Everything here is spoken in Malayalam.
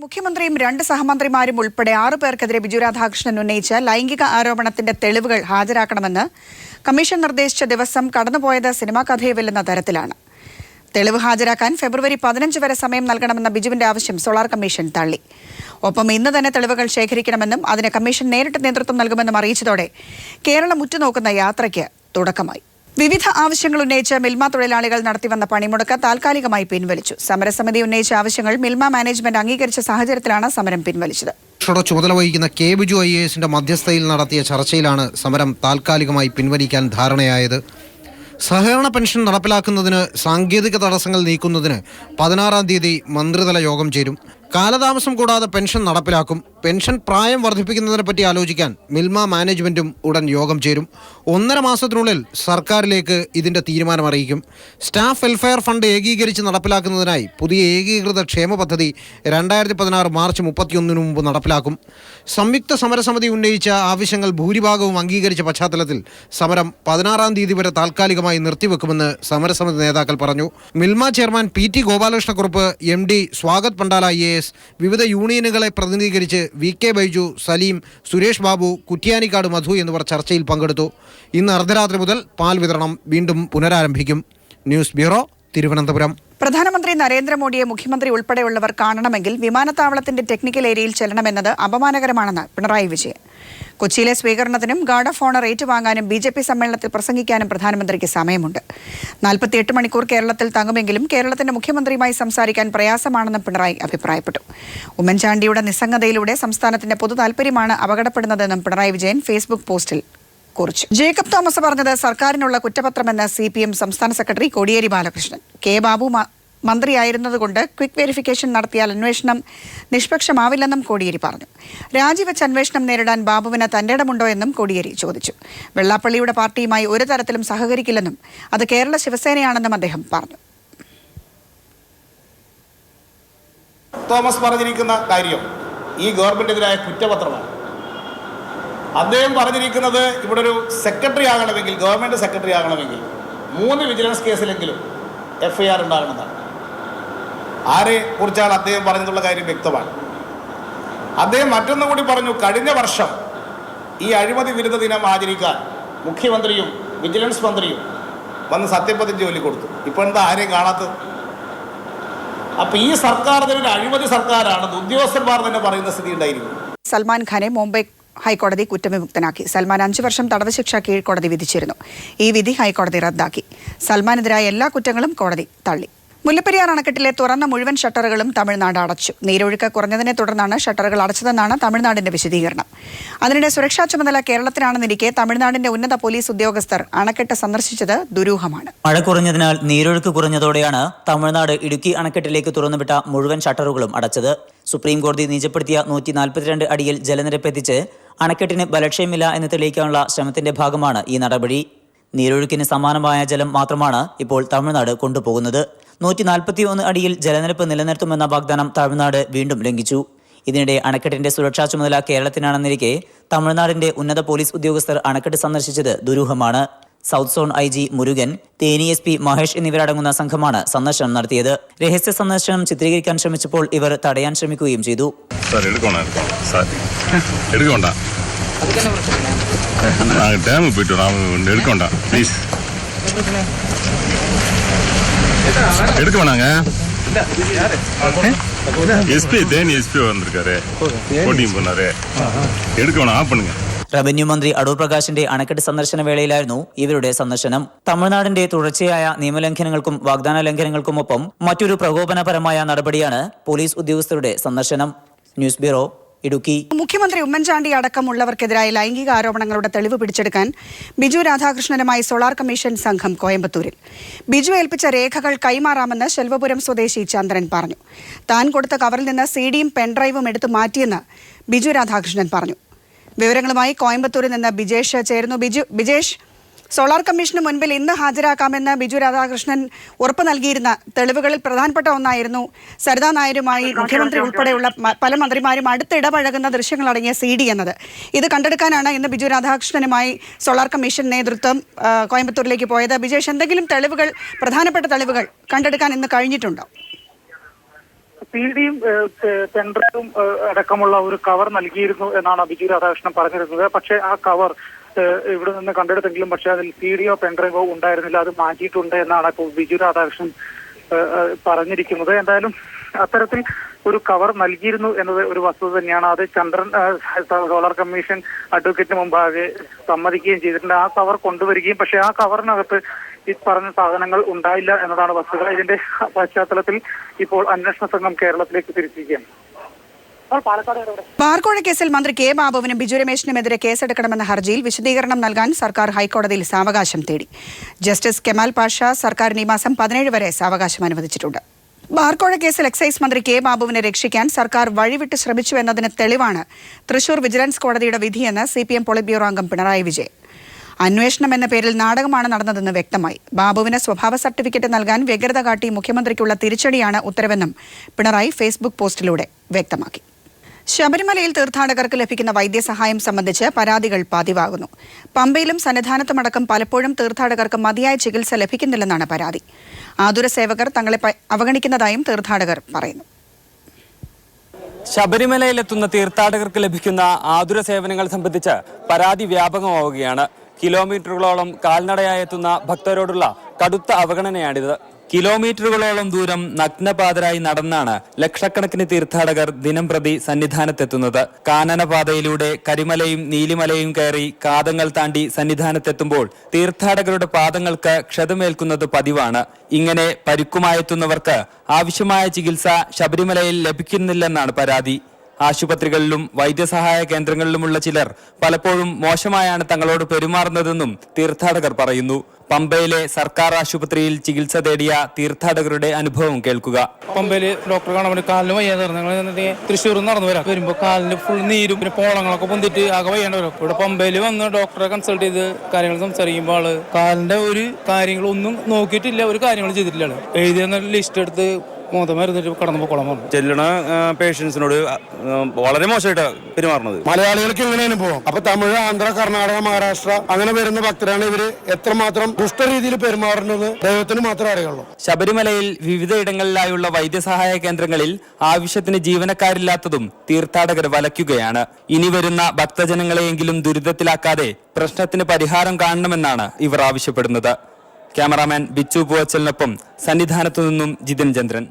മുഖ്യമന്ത്രിയും 2 സഹമന്ത്രിമാരും ഉൾപ്പെടെ 6 പേർക്കെതിരെ ബിജു രാധാകൃഷ്ണൻ ഉന്നയിച്ച ലൈംഗിക ആരോപണത്തിന്റെ തെളിവുകൾ ഹാജരാക്കണമെന്ന് കമ്മീഷൻ നിർദ്ദേശിച്ച ദിവസം കടന്നുപോയത് സിനിമാ കഥയുമില്ലെന്ന തരത്തിലാണ്. തെളിവ് ഹാജരാക്കാൻ ഫെബ്രുവരി 15 വരെ സമയം നൽകണമെന്ന ബിജുവിന്റെ ആവശ്യം സോളാർ കമ്മീഷൻ തള്ളി. ഒപ്പം ഇന്ന് തന്നെ തെളിവുകൾ ശേഖരിക്കണമെന്നും അതിന് കമ്മീഷൻ നേരിട്ട് നേതൃത്വം നൽകുമെന്നും അറിയിച്ചതോടെ കേരളം ഉറ്റുനോക്കുന്ന യാത്രയ്ക്ക് തുടക്കമായി. വിവിധ ആവശ്യങ്ങൾ ഉന്നയിച്ച് മിൽമ തൊഴിലാളികൾ നടത്തിവന്ന പണിമുടക്ക് താൽക്കാലികമായി പിൻവലിച്ചു. സമരസമിതി ഉന്നയിച്ച ആവശ്യങ്ങൾ മിൽമ മാനേജ്മെന്റ് അംഗീകരിച്ച സാഹചര്യത്തിലാണ് സമരം പിൻവലിച്ചത്. ചുമതല വഹിക്കുന്ന കെ ബിജു IASന്റെ മധ്യസ്ഥതയിൽ നടത്തിയ ചർച്ചയിലാണ് സമരം താൽക്കാലികമായി പിൻവലിക്കാൻ ധാരണയായത്. സഹകരണ പെൻഷൻ നടപ്പിലാക്കുന്നതിന് സാങ്കേതിക തടസ്സങ്ങൾ നീക്കുന്നതിന് 16-ാം തീയതി മന്ത്രിതല യോഗം ചേരും. കാലതാമസം കൂടാതെ പെൻഷൻ നടപ്പിലാക്കും. പെൻഷൻ പ്രായം വർദ്ധിപ്പിക്കുന്നതിനെ പറ്റി ആലോചിക്കാൻ മിൽമ മാനേജ്മെന്റും ഉടൻ യോഗം ചേരും. 1.5 മാസത്തിനുള്ളിൽ സർക്കാരിലേക്ക് ഇതിന്റെ തീരുമാനം അറിയിക്കും. സ്റ്റാഫ് വെൽഫെയർ ഫണ്ട് ഏകീകരിച്ച് നടപ്പിലാക്കുന്നതിനായി പുതിയ ഏകീകൃത ക്ഷേമ പദ്ധതി 2016 മാർച്ച് 31 മുമ്പ് നടപ്പിലാക്കും. സംയുക്ത സമരസമിതി ഉന്നയിച്ച ആവശ്യങ്ങൾ ഭൂരിഭാഗവും അംഗീകരിച്ച പശ്ചാത്തലത്തിൽ സമരം 16-ാം തീയതി വരെ താൽക്കാലികമായി നിർത്തിവെക്കുമെന്ന് സമരസമിതി നേതാക്കൾ പറഞ്ഞു. Milma chairman PT Gopalakrishna Kurup, MD Swagat Pandala IAS, വിവിധ യൂണിയനുകളെ പ്രതിനിധീകരിച്ച് VK ബൈജു, സലീം, സുരേഷ് ബാബു, കുറ്റ്യാനിക്കാട് മധു എന്നിവർ ചർച്ചയിൽ പങ്കെടുത്തു. ഇന്ന് അർദ്ധരാത്രി മുതൽ പാൽ വിതരണം വീണ്ടും പുനരാരംഭിക്കും. News bureau, Thiruvananthapuram. പ്രധാനമന്ത്രി നരേന്ദ്രമോദിയെ മുഖ്യമന്ത്രി ഉൾപ്പെടെയുള്ളവർ കാണണമെങ്കിൽ വിമാനത്താവളത്തിന്റെ ടെക്നിക്കൽ ഏരിയയിൽ ചെല്ലണമെന്നത് അപമാനകരമാണെന്ന് പിണറായി വിജയൻ. കൊച്ചിയിലെ സ്വീകരണത്തിനും ഗാർഡ് ഓഫ് ഓണർ ഏറ്റുവാങ്ങാനും BJP സമ്മേളനത്തിൽ പ്രസംഗിക്കാനും പ്രധാനമന്ത്രിക്ക് സമയമുണ്ട്. 48 മണിക്കൂർ കേരളത്തിൽ തങ്ങുമെങ്കിലും കേരളത്തിന്റെ മുഖ്യമന്ത്രിയുമായി സംസാരിക്കാൻ പ്രയാസമാണെന്നും പിണറായി അഭിപ്രായപ്പെട്ടു. ഉമ്മൻചാണ്ടിയുടെ നിസ്സംഗതയിലൂടെ സംസ്ഥാനത്തിന്റെ പൊതു താൽപര്യമാണ് അപകടപ്പെടുന്നതെന്നും പിണറായി വിജയൻ ഫേസ്ബുക്ക് പോസ്റ്റിൽ കുറിച്ചു. ജേക്കബ് തോമസ് പറഞ്ഞത് സർക്കാരിനുള്ള കുറ്റപത്രമെന്ന് CPM സംസ്ഥാന സെക്രട്ടറി കോടിയേരി ബാലകൃഷ്ണൻ. K. ബാബു മന്ത്രിയായിരുന്നതുകൊണ്ട് ക്വിക്ക് വെരിഫിക്കേഷൻ നടത്തിയാൽ അന്വേഷണം നിഷ്പക്ഷമാവില്ലെന്നും കോടിയേരി പറഞ്ഞു. രാജിവെച്ച് അന്വേഷണം നേരിടാൻ ബാബുവിന് തന്റെ ഇടമുണ്ടോ എന്നും കോടിയേരി ചോദിച്ചു. വെള്ളാപ്പള്ളിയുടെ പാർട്ടിയുമായി ഒരു തരത്തിലും സഹകരിക്കില്ലെന്നും അത് കേരള ശിവസേനയാണെന്നും അദ്ദേഹം പറഞ്ഞു. തോമസ് പറഞ്ഞിരിക്കുന്ന കാര്യം ഈ ഗവൺമെന്റിനെതിരായ കുറ്റപത്രമാണ്. അദ്ദേഹം പറഞ്ഞിരിക്കുന്നത് ഇവിടെ ഒരു സെക്രട്ടറി ആകണമെങ്കിൽ, ഗവൺമെന്റ് സെക്രട്ടറി ആകണമെങ്കിൽ 3 വിജിലൻസ് കേസിലെങ്കിലും FIR ഉണ്ടാകണമെന്നാണ്. ആരെ കുറിച്ചാണ് അദ്ദേഹം പറഞ്ഞിട്ടുള്ള കാര്യം വ്യക്തമാണ്. അദ്ദേഹം മറ്റൊന്നുകൂടി പറഞ്ഞു, കഴിഞ്ഞ വർഷം ഈ അഴിമതി വിരുദ്ധ ദിനം ആചരിക്കാൻ മുഖ്യമന്ത്രിയും വിജിലൻസ് മന്ത്രിയും വന്ന് സത്യപ്രതിജ്ഞ ചൊല്ലിക്കൊടുത്തു. ഇപ്പോൾ എന്താ ആരെയും കാണാത്തത്? അപ്പോൾ ഈ സർക്കാർ തന്നെ ഒരു അഴിമതി സർക്കാരാണെന്ന് ഉദ്യോഗസ്ഥന്മാർ തന്നെ പറയുന്ന സ്ഥിതി ഉണ്ടായിരിക്കും. സൽമാൻ ഖാനെ മുംബൈ ഹൈക്കോടതി കുറ്റവിമുക്തനാക്കി. സൽമാൻ 5 വർഷം തടവ് ശിക്ഷ കീഴ്ക്കോടതി വിധിച്ചിരുന്നു. ഈ വിധി ഹൈക്കോടതി റദ്ദാക്കി. സൽമാനെതിരായ എല്ലാ കുറ്റങ്ങളും കോടതി തള്ളി. മുല്ലപ്പെരിയാർ അണക്കെട്ടിലെ തുറന്ന മുഴുവൻ ഷട്ടറുകളും തമിഴ്നാട് അടച്ചു. നീരൊഴുക്ക് കുറഞ്ഞതിനെ തുടർന്നാണ് ഷട്ടറുകൾ അടച്ചതെന്നാണ് തമിഴ്നാടിന്റെ വിശദീകരണം. അതിനിടെ സുരക്ഷാ ചുമതല കേരളത്തിലാണെന്നിരിക്കെ തമിഴ്നാടിന്റെ ഉന്നത പോലീസ് ഉദ്യോഗസ്ഥർ അണക്കെട്ട് സന്ദർശിച്ചത് ദുരൂഹമാണ്. മഴ കുറഞ്ഞതിനാൽ നീരൊഴുക്ക് കുറഞ്ഞതോടെയാണ് തമിഴ്നാട് ഇടുക്കി അണക്കെട്ടിലേക്ക് തുറന്നുവിട്ട മുഴുവൻ ഷട്ടറുകളും അടച്ചത്. സുപ്രീം കോടതി നിജപ്പെടുത്തിയ 142 അടിയിൽ ജലനിരപ്പ് എത്തിച്ച് അണക്കെട്ടിന് ബലക്ഷയമില്ല എന്ന് തെളിയിക്കാനുള്ള ശ്രമത്തിന്റെ ഭാഗമാണ് ഈ നടപടി. നീരൊഴുക്കിന് സമാനമായ ജലം മാത്രമാണ് ഇപ്പോൾ തമിഴ്നാട് കൊണ്ടുപോകുന്നത്. 141 അടിയിൽ ജലനിരപ്പ് നിലനിർത്തുമെന്ന വാഗ്ദാനം തമിഴ്നാട് വീണ്ടും ലംഘിച്ചു. ഇതിനിടെ അണക്കെട്ടിന്റെ സുരക്ഷാ ചുമതല കേരളത്തിനാണെന്നിരിക്കെ തമിഴ്നാടിന്റെ ഉന്നത പോലീസ് ഉദ്യോഗസ്ഥർ അണക്കെട്ട് സന്ദർശിച്ചത് ദുരൂഹമാണ്. South zone IG Murugan, Theni SP Mahesh എന്നിവരടങ്ങുന്ന സംഘമാണ് സന്ദർശനം നടത്തിയത്. രഹസ്യ സന്ദർശനം ചിത്രീകരിക്കാൻ ശ്രമിച്ചപ്പോൾ ഇവർ തടയാൻ ശ്രമിക്കുകയും ചെയ്തു. റവന്യൂ മന്ത്രി അടൂർ പ്രകാശിന്റെ അണക്കെട്ട് സന്ദർശന വേളയിലായിരുന്നു ഇവരുടെ സന്ദർശനം. തമിഴ്നാടിന്റെ തുടർച്ചയായ നിയമലംഘനങ്ങൾക്കും വാഗ്ദാന ലംഘനങ്ങൾക്കുമൊപ്പം മറ്റൊരു പ്രകോപനപരമായ നടപടിയാണ് പോലീസ് ഉദ്യോഗസ്ഥരുടെ സന്ദർശനം. News bureau, Idukki. മുഖ്യമന്ത്രി ഉമ്മൻചാണ്ടി അടക്കമുള്ളവർക്കെതിരായ ലൈംഗിക ആരോപണങ്ങളുടെ തെളിവ് പിടിച്ചെടുക്കാൻ ബിജു രാധാകൃഷ്ണനുമായി സോളാർ കമ്മീഷൻ സംഘം കോയമ്പത്തൂരിൽ. ബിജു ഏൽപ്പിച്ച രേഖകൾ കൈമാറാമെന്ന് ശെൽവപുരം സ്വദേശി ചന്ദ്രൻ പറഞ്ഞു. താൻ കൊടുത്ത കവറിൽ നിന്ന് CD-യും പെൻഡ്രൈവും എടുത്തു മാറ്റിയെന്ന് ബിജു രാധാകൃഷ്ണൻ പറഞ്ഞു. വിവരങ്ങളുമായി കോയമ്പത്തൂരിൽ നിന്ന് ബിജേഷ് ചേരുന്നു. ബിജേഷ്, സോളാർ കമ്മീഷന് മുൻപിൽ ഇന്ന് ഹാജരാക്കാമെന്ന് ബിജു രാധാകൃഷ്ണൻ ഉറപ്പ് നൽകിയിരുന്ന തെളിവുകളിൽ പ്രധാനപ്പെട്ട ഒന്നായിരുന്നു സരിതാ നായരുമായി മുഖ്യമന്ത്രി ഉൾപ്പെടെയുള്ള പല മന്ത്രിമാരും അടുത്തിടപഴകുന്ന ദൃശ്യങ്ങളടങ്ങിയ CD എന്നത്. ഇത് കണ്ടെടുക്കാനാണ് ഇന്ന് ബിജു രാധാകൃഷ്ണനുമായി സോളാർ കമ്മീഷൻ നേതൃത്വം കോയമ്പത്തൂരിലേക്ക് പോയത്. ബിജേഷ്, എന്തെങ്കിലും തെളിവുകൾ, പ്രധാനപ്പെട്ട തെളിവുകൾ കണ്ടെടുക്കാൻ ഇന്ന് കഴിഞ്ഞിട്ടുണ്ടോ? CD-യും പെൻഡ്രൈവും അടക്കമുള്ള ഒരു കവർ നൽകിയിരുന്നു എന്നാണ് ബിജു രാധാകൃഷ്ണൻ പറഞ്ഞിരുന്നത്. പക്ഷേ ആ കവർ ഇവിടെ നിന്ന് കണ്ടെടുത്തെങ്കിലും പക്ഷേ അതിൽ CD-യോ പെൻഡ്രൈവോ ഉണ്ടായിരുന്നില്ല. അത് മാറ്റിയിട്ടുണ്ട് എന്നാണ് ഇപ്പോൾ ബിജു രാധാകൃഷ്ണൻ പറഞ്ഞിരിക്കുന്നത്. എന്തായാലും അത്തരത്തിൽ ഒരു കവർ നൽകിയിരുന്നു എന്നത് ഒരു വസ്തുത തന്നെയാണ്. അത് ചന്ദ്രൻ സോളാർ കമ്മീഷൻ അഡ്വക്കേറ്റിന് മുമ്പാകെ സമ്മതിക്കുകയും ചെയ്തിട്ടുണ്ട്. ആ കവർ കൊണ്ടുവരികയും പക്ഷേ ആ കവറിനകത്ത് ഈ പറഞ്ഞ സാധനങ്ങൾ ഉണ്ടായില്ല എന്നതാണ് വസ്തുത. ഇതിന്റെ പശ്ചാത്തലത്തിൽ ഇപ്പോൾ അന്വേഷണ സംഘം കേരളത്തിലേക്ക് തിരിച്ചിരിക്കുകയാണ്. ബാർക്കോഴ കേസിൽ മന്ത്രി കെ ബാബുവിനും ബിജു രമേശിനുമെതിരെ കേസെടുക്കണമെന്ന ഹർജിയിൽ വിശദീകരണം നൽകാൻ സർക്കാർ ഹൈക്കോടതിയിൽ സാവകാശം തേടി. ജസ്റ്റിസ് കെമാൽ പാഷ സർക്കാരിന് ഈ മാസം 17 വരെ സാവകാശം അനുവദിച്ചിട്ടുണ്ട്. ബാർക്കോഴ കേസിൽ എക്സൈസ് മന്ത്രി കെ ബാബുവിനെ രക്ഷിക്കാൻ സർക്കാർ വഴിവിട്ട് ശ്രമിച്ചു എന്നതിന് തെളിവാണ് തൃശൂർ വിജിലൻസ് കോടതിയുടെ വിധിയെന്ന് CPM പോളിറ്റ് ബ്യൂറോ അംഗം പിണറായി വിജയൻ. അന്വേഷണം എന്ന പേരിൽ നാടകമാണ് നടന്നതെന്ന് വ്യക്തമായി. ബാബുവിന് സ്വഭാവ സർട്ടിഫിക്കറ്റ് നൽകാൻ വ്യഗ്രത കാട്ടി മുഖ്യമന്ത്രിക്കുള്ള തിരിച്ചടിയാണ് ഉത്തരവെന്നും പിണറായി ഫേസ്ബുക്ക് പോസ്റ്റിലൂടെ വ്യക്തമാക്കി. ശബരിമലയിൽ തീർത്ഥാടകർക്ക് ലഭിക്കുന്ന വൈദ്യസഹായം സംബന്ധിച്ച് പരാതികൾ പതിവാകുന്നു. പമ്പയിലും സന്നിധാനത്തുമടക്കം പലപ്പോഴും തീർത്ഥാടകർക്ക് മതിയായ ചികിത്സ ലഭിക്കുന്നില്ലെന്നാണ് പരാതി. ആതുര സേവകർ തങ്ങളെ അവഗണിക്കുന്നതായും തീർത്ഥാടകർ പറയുന്നു. ശബരിമലയിലെത്തുന്ന തീർത്ഥാടകർക്ക് ലഭിക്കുന്ന ആതുര സേവനങ്ങൾ സംബന്ധിച്ച് പരാതി വ്യാപകമാവുകയാണ്. കിലോമീറ്ററുകളോളം കാൽനടയായി എത്തുന്ന ഭക്തരോടുള്ള കടുത്ത അവഗണനയാണിത്. കിലോമീറ്ററുകളോളം ദൂരം നഗ്നപാതരായി നടന്നാണ് ലക്ഷക്കണക്കിന് തീർത്ഥാടകർ ദിനംപ്രതി സന്നിധാനത്തെത്തുന്നത്. കാനനപാതയിലൂടെ കരിമലയും നീലിമലയും കയറി കാതങ്ങൾ താണ്ടി സന്നിധാനത്തെത്തുമ്പോൾ തീർത്ഥാടകരുടെ പാദങ്ങൾക്ക് ക്ഷതമേൽക്കുന്നത് പതിവാണ്. ഇങ്ങനെ പരിക്കുമായെത്തുന്നവർക്ക് ആവശ്യമായ ചികിത്സ ശബരിമലയിൽ ലഭിക്കുന്നില്ലെന്നാണ് പരാതി. ആശുപത്രികളിലും വൈദ്യസഹായ കേന്ദ്രങ്ങളിലുമുള്ള ചിലർ പലപ്പോഴും മോശമായാണ് തങ്ങളോട് പെരുമാറുന്നതെന്നും തീർത്ഥാടകർ പറയുന്നു. പമ്പയിലെ സർക്കാർ ആശുപത്രിയിൽ ചികിത്സ തേടിയ തീർത്ഥാടകരുടെ അനുഭവം കേൾക്കുക. പമ്പയില് ഡോക്ടർ കാണാൻ വേണ്ടി കാലിന് വയ്യാതെ തൃശ്ശൂർ നടന്നു വരാം. വരുമ്പോൾ കാലിന് ഫുൾ നീരും പിന്നെ പോളങ്ങളൊക്കെ പൊന്തിട്ട് ആകെ വയ്യാണ്ട് വരും. ഇവിടെ പമ്പയിൽ വന്ന് ഡോക്ടറെ കൺസൾട്ട് ചെയ്ത് കാര്യങ്ങൾ സംസാരിക്കുമ്പോൾ ആള് കാലിന്റെ ഒരു കാര്യങ്ങളൊന്നും നോക്കിയിട്ടില്ല, ഒരു കാര്യങ്ങളും ചെയ്തിട്ടില്ല. എഴുതിയ ലിസ്റ്റ് എടുത്ത് മരുന്നിട്ട് കടന്നു പോകണം. ചെല്ലണ പേഷ്യൻസിനോട് വളരെ മോശമായിട്ട് പെരുമാറുന്നത്. മലയാളികൾക്ക് എങ്ങനെ അനുഭവം? അപ്പൊ തമിഴ്, ആന്ധ്ര, കർണാടക, മഹാരാഷ്ട്ര അങ്ങനെ വരുന്ന ഭക്തരാണ് ഇവര് എത്രമാത്രം ദുഷ്ടരീതിയിൽ പെരുമാറുന്നത് ദൈവത്തിന് മാത്രമേ അറിയുള്ളൂ. ശബരിമലയിൽ വിവിധയിടങ്ങളിലായുള്ള വൈദ്യസഹായ കേന്ദ്രങ്ങളിൽ ആവശ്യത്തിന് ജീവനക്കാരില്ലാത്തതും തീർത്ഥാടകർ വലയ്ക്കുകയാണ്. ഇനി വരുന്ന ഭക്തജനങ്ങളെയെങ്കിലും ദുരിതത്തിലാക്കാതെ പ്രശ്നത്തിന് പരിഹാരം കാണണമെന്നാണ് ഇവർ ആവശ്യപ്പെടുന്നത്. ക്യാമറാമാൻ ബിച്ചു പൂവച്ചലിനൊപ്പം സന്നിധാനത്തു നിന്നും ജിതിൻ ചന്ദ്രൻ.